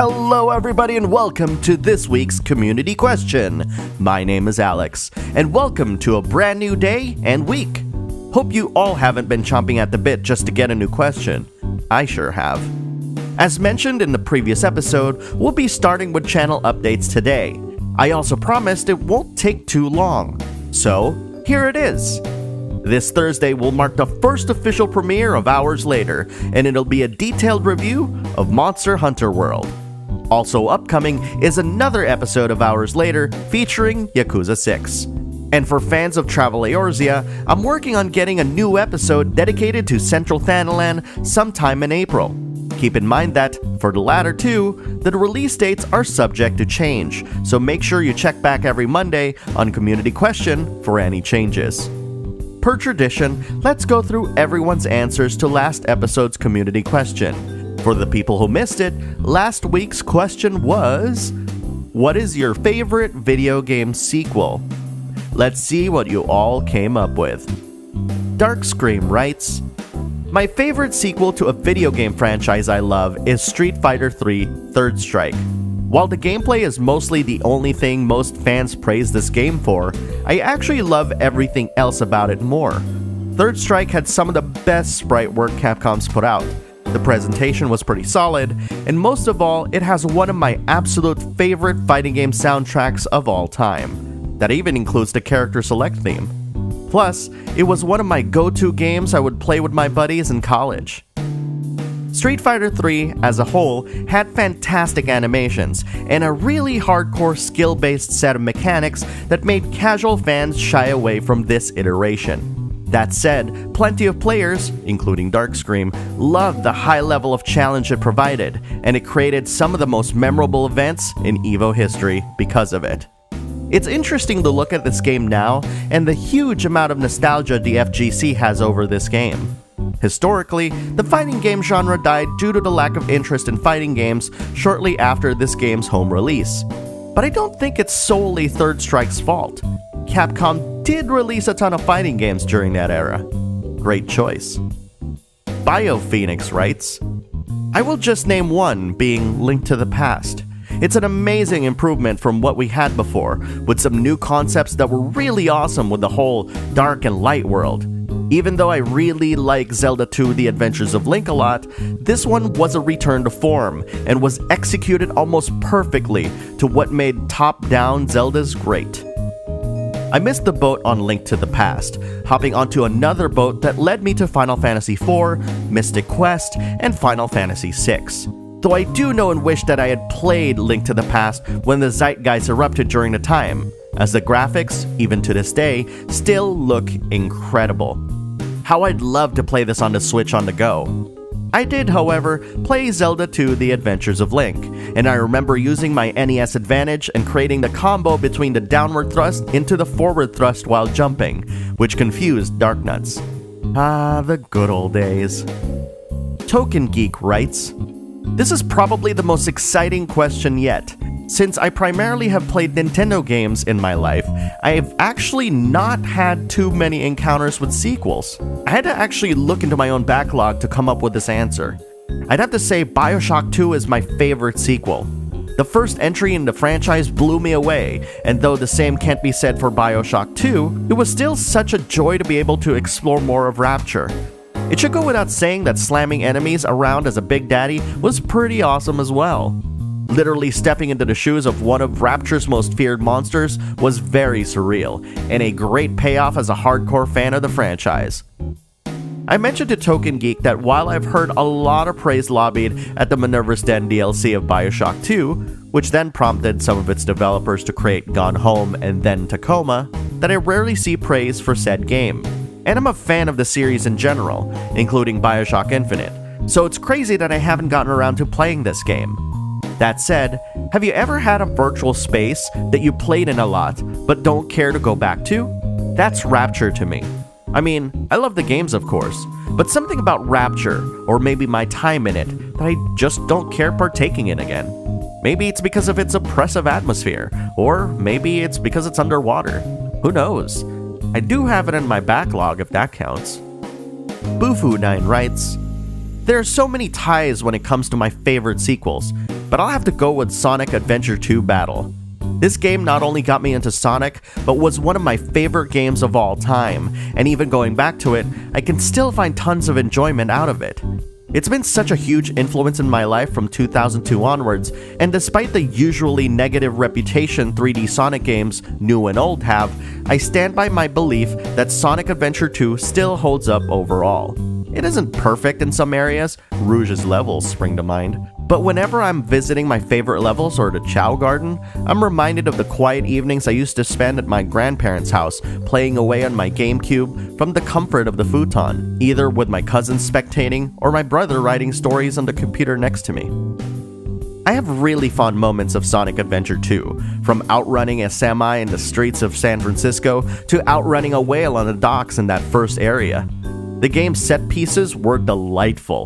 Hello everybody and welcome to this week's community question. My name is Alex, and welcome to a brand new day and week. Hope you all haven't been chomping at the bit just to get a new question. I sure have. As mentioned in the previous episode, we'll be starting with channel updates today. I also promised it won't take too long. So, here it is. This Thursday will mark the first official premiere of Hours Later, and it'll be a detailed review of Monster Hunter World. Also upcoming is another episode of Hours Later featuring Yakuza 6. And for fans of Travel Eorzea, I'm working on getting a new episode dedicated to Central Thanalan sometime in April. Keep in mind that, for the latter two, the release dates are subject to change, so make sure you check back every Monday on Community Question for any changes. Per tradition, let's go through everyone's answers to last episode's community question. For the people who missed it, last week's question was, what is your favorite video game sequel? Let's see what you all came up with. Darkscream writes, my favorite sequel to a video game franchise I love is Street Fighter III Third Strike. While the gameplay is mostly the only thing most fans praise this game for, I actually love everything else about it more. Third Strike had some of the best sprite work Capcom's put out. The presentation was pretty solid, and most of all, it has one of my absolute favorite fighting game soundtracks of all time. That even includes the character select theme. Plus, it was one of my go-to games I would play with my buddies in college. Street Fighter III as a whole had fantastic animations and a really hardcore skill-based set of mechanics that made casual fans shy away from this iteration. That said, plenty of players, including Darkscream, loved the high level of challenge it provided, and it created some of the most memorable events in EVO history because of it. It's interesting to look at this game now and the huge amount of nostalgia the FGC has over this game. Historically, the fighting game genre died due to the lack of interest in fighting games shortly after this game's home release. But I don't think it's solely Third Strike's fault. Capcom did release a ton of fighting games during that era. Great choice. BioPhoenix writes, I will just name one, being Link to the Past. It's an amazing improvement from what we had before, with some new concepts that were really awesome with the whole dark and light world. Even though I really like Zelda 2 The Adventures of Link a lot, this one was a return to form, and was executed almost perfectly to what made top-down Zeldas great. I missed the boat on Link to the Past, hopping onto another boat that led me to Final Fantasy IV, Mystic Quest, and Final Fantasy VI. Though I do know and wish that I had played Link to the Past when the zeitgeist erupted during the time, as the graphics, even to this day, still look incredible. How I'd love to play this on the Switch on the go. I did, however, play Zelda 2 The Adventures of Link, and I remember using my NES Advantage and creating the combo between the downward thrust into the forward thrust while jumping, which confused Darknuts. Ah, the good old days. TokenGeek writes, this is probably the most exciting question yet. Since I primarily have played Nintendo games in my life, I have actually not had too many encounters with sequels. I had to actually look into my own backlog to come up with this answer. I'd have to say BioShock 2 is my favorite sequel. The first entry in the franchise blew me away, and though the same can't be said for BioShock 2, it was still such a joy to be able to explore more of Rapture. It should go without saying that slamming enemies around as a Big Daddy was pretty awesome as well. Literally stepping into the shoes of one of Rapture's most feared monsters was very surreal, and a great payoff as a hardcore fan of the franchise. I mentioned to TokenGeek that while I've heard a lot of praise lobbied at the Minerva's Den DLC of BioShock 2, which then prompted some of its developers to create Gone Home and then Tacoma, that I rarely see praise for said game. And I'm a fan of the series in general, including BioShock Infinite, so it's crazy that I haven't gotten around to playing this game. That said, have you ever had a virtual space that you played in a lot, but don't care to go back to? That's Rapture to me. I mean, I love the games of course, but something about Rapture, or maybe my time in it, that I just don't care partaking in again. Maybe it's because of its oppressive atmosphere, or maybe it's because it's underwater. Who knows? I do have it in my backlog if that counts. Boofu9 writes, there are so many ties when it comes to my favorite sequels. but I'll have to go with Sonic Adventure 2 Battle. This game not only got me into Sonic, but was one of my favorite games of all time, and even going back to it, I can still find tons of enjoyment out of it. It's been such a huge influence in my life from 2002 onwards, and despite the usually negative reputation 3D Sonic games, new and old, have, I stand by my belief that Sonic Adventure 2 still holds up overall. It isn't perfect in some areas, Rouge's levels spring to mind, but whenever I'm visiting my favorite levels or the Chow Garden, I'm reminded of the quiet evenings I used to spend at my grandparents' house playing away on my GameCube from the comfort of the futon, either with my cousins spectating or my brother writing stories on the computer next to me. I have really fond moments of Sonic Adventure 2, from outrunning a semi in the streets of San Francisco to outrunning a whale on the docks in that first area. The game's set pieces were delightful.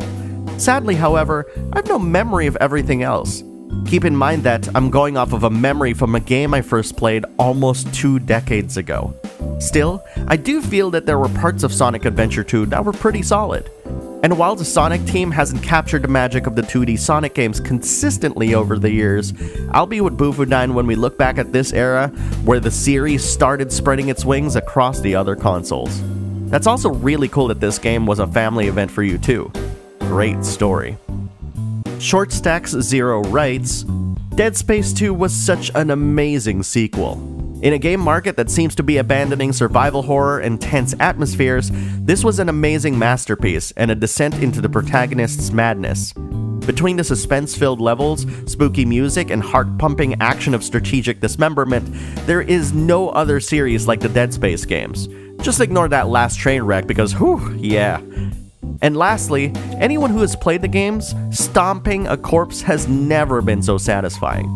Sadly, however, I have no memory of everything else. Keep in mind that I'm going off of a memory from a game I first played almost 2 decades ago. Still, I do feel that there were parts of Sonic Adventure 2 that were pretty solid. And while the Sonic team hasn't captured the magic of the 2D Sonic games consistently over the years, I'll be with Bufudyne when we look back at this era where the series started spreading its wings across the other consoles. That's also really cool that this game was a family event for you too. Great story. Shortstack Zero writes, Dead Space 2 was such an amazing sequel. In a game market that seems to be abandoning survival horror and tense atmospheres, this was an amazing masterpiece and a descent into the protagonist's madness. Between the suspense-filled levels, spooky music, and heart-pumping action of strategic dismemberment, there is no other series like the Dead Space games. Just ignore that last train wreck because whew, yeah. And lastly, anyone who has played the games, stomping a corpse has never been so satisfying.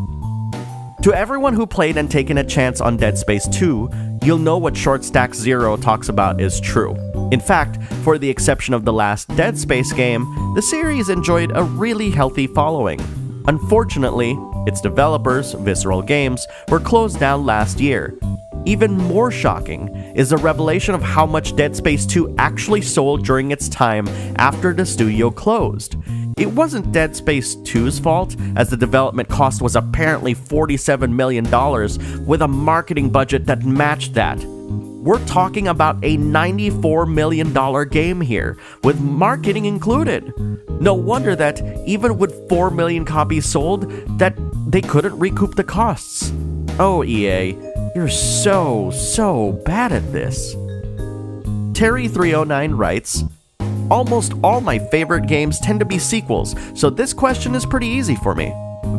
To everyone who played and taken a chance on Dead Space 2, you'll know what Shortstack Zero talks about is true. In fact, for the exception of the last Dead Space game, the series enjoyed a really healthy following. Unfortunately, its developers, Visceral Games, were closed down last year. Even more shocking is the revelation of how much Dead Space 2 actually sold during its time after the studio closed. It wasn't Dead Space 2's fault, as the development cost was apparently $47 million, with a marketing budget that matched that. We're talking about a $94 million game here, with marketing included. No wonder that, even with 4 million copies sold, that they couldn't recoup the costs. Oh, EA, you're so bad at this. Terry309 writes, Almost all my favorite games tend to be sequels, so this question is pretty easy for me.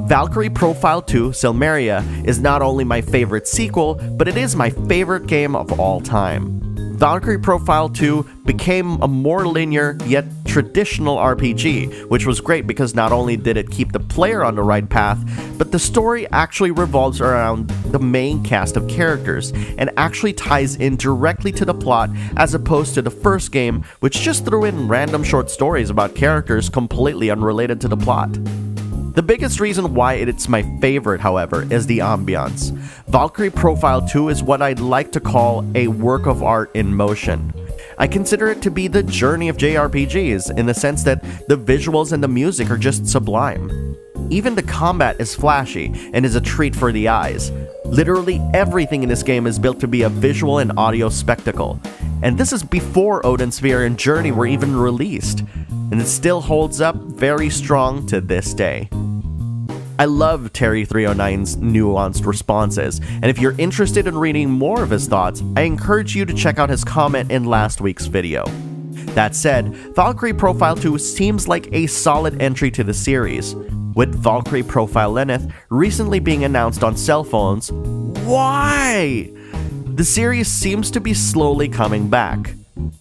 Valkyrie Profile 2 Silmeria is not only my favorite sequel, but it is my favorite game of all time. Valkyrie Profile 2 became a more linear yet traditional RPG, which was great because not only did it keep the player on the right path, but the story actually revolves around the main cast of characters and actually ties in directly to the plot as opposed to the first game, which just threw in random short stories about characters completely unrelated to the plot. The biggest reason why it's my favorite, however, is the ambiance. Valkyrie Profile 2 is what I'd like to call a work of art in motion. I consider it to be the journey of JRPGs in the sense that the visuals and the music are just sublime. Even the combat is flashy and is a treat for the eyes. Literally everything in this game is built to be a visual and audio spectacle. And this is before Odin Sphere and Journey were even released. And it still holds up very strong to this day. I love Terry309's nuanced responses, and if you're interested in reading more of his thoughts, I encourage you to check out his comment in last week's video. That said, Valkyrie Profile 2 seems like a solid entry to the series, with Valkyrie Profile Lenneth recently being announced on cell phones. Why? The series seems to be slowly coming back.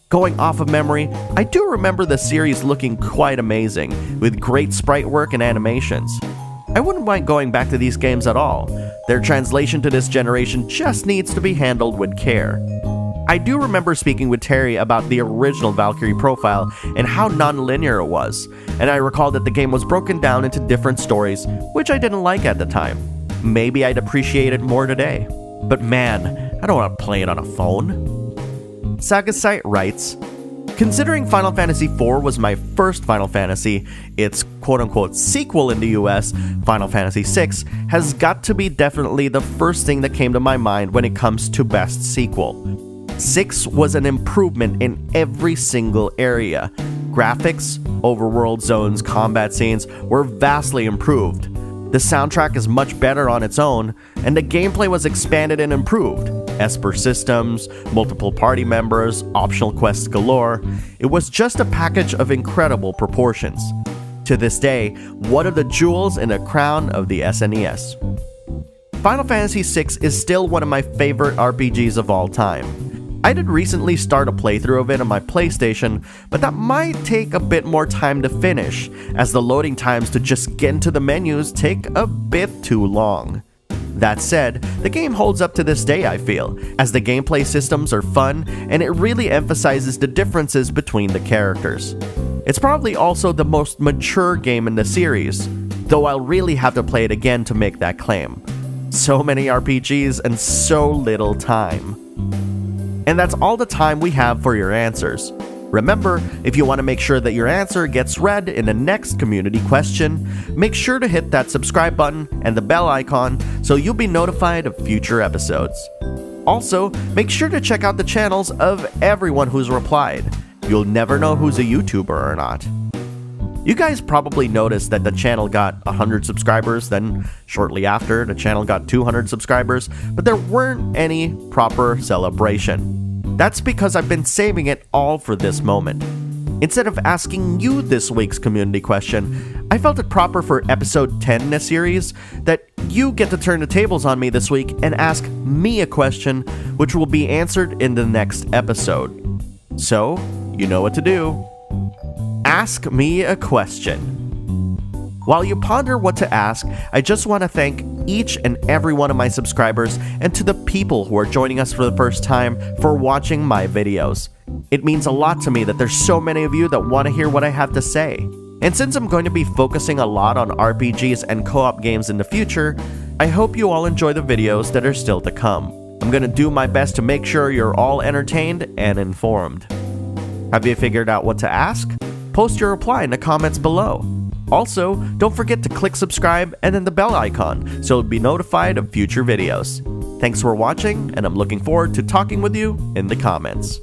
Going off of memory, I do remember the series looking quite amazing, with great sprite work and animations. I wouldn't mind going back to these games at all. Their translation to this generation just needs to be handled with care. I do remember speaking with Terry about the original Valkyrie Profile and how non-linear it was, and I recall that the game was broken down into different stories, which I didn't like at the time. Maybe I'd appreciate it more today. But man, I don't want to play it on a phone. Sagasite writes, Considering Final Fantasy IV was my first Final Fantasy, its quote-unquote sequel in the US, Final Fantasy VI, has got to be definitely the first thing that came to my mind when it comes to best sequel. 6 was an improvement in every single area. Graphics, overworld zones, combat scenes were vastly improved. The soundtrack is much better on its own, and the gameplay was expanded and improved. Esper systems, multiple party members, optional quests galore. It was just a package of incredible proportions. To this day, one of the jewels in the crown of the SNES. Final Fantasy VI is still one of my favorite RPGs of all time. I did recently start a playthrough of it on my PlayStation, but that might take a bit more time to finish, as the loading times to just get into the menus take a bit too long. That said, the game holds up to this day, I feel, as the gameplay systems are fun and it really emphasizes the differences between the characters. It's probably also the most mature game in the series, though I'll really have to play it again to make that claim. So many RPGs and so little time. And that's all the time we have for your answers. Remember, if you want to make sure that your answer gets read in the next community question, make sure to hit that subscribe button and the bell icon so you'll be notified of future episodes. Also, make sure to check out the channels of everyone who's replied. You'll never know who's a YouTuber or not. You guys probably noticed that the channel got 100 subscribers, then shortly after, the channel got 200 subscribers, but there weren't any proper celebration. That's because I've been saving it all for this moment. Instead of asking you this week's community question, I felt it proper for episode 10 in a series that you get to turn the tables on me this week and ask me a question, which will be answered in the next episode. So, you know what to do. Ask me a question. While you ponder what to ask, I just want to thank each and every one of my subscribers and to the people who are joining us for the first time for watching my videos. It means a lot to me that there's so many of you that want to hear what I have to say. And since I'm going to be focusing a lot on RPGs and co-op games in the future, I hope you all enjoy the videos that are still to come. I'm going to do my best to make sure you're all entertained and informed. Have you figured out what to ask? Post your reply in the comments below. Also, don't forget to click subscribe and then the bell icon so you'll be notified of future videos. Thanks for watching, and I'm looking forward to talking with you in the comments.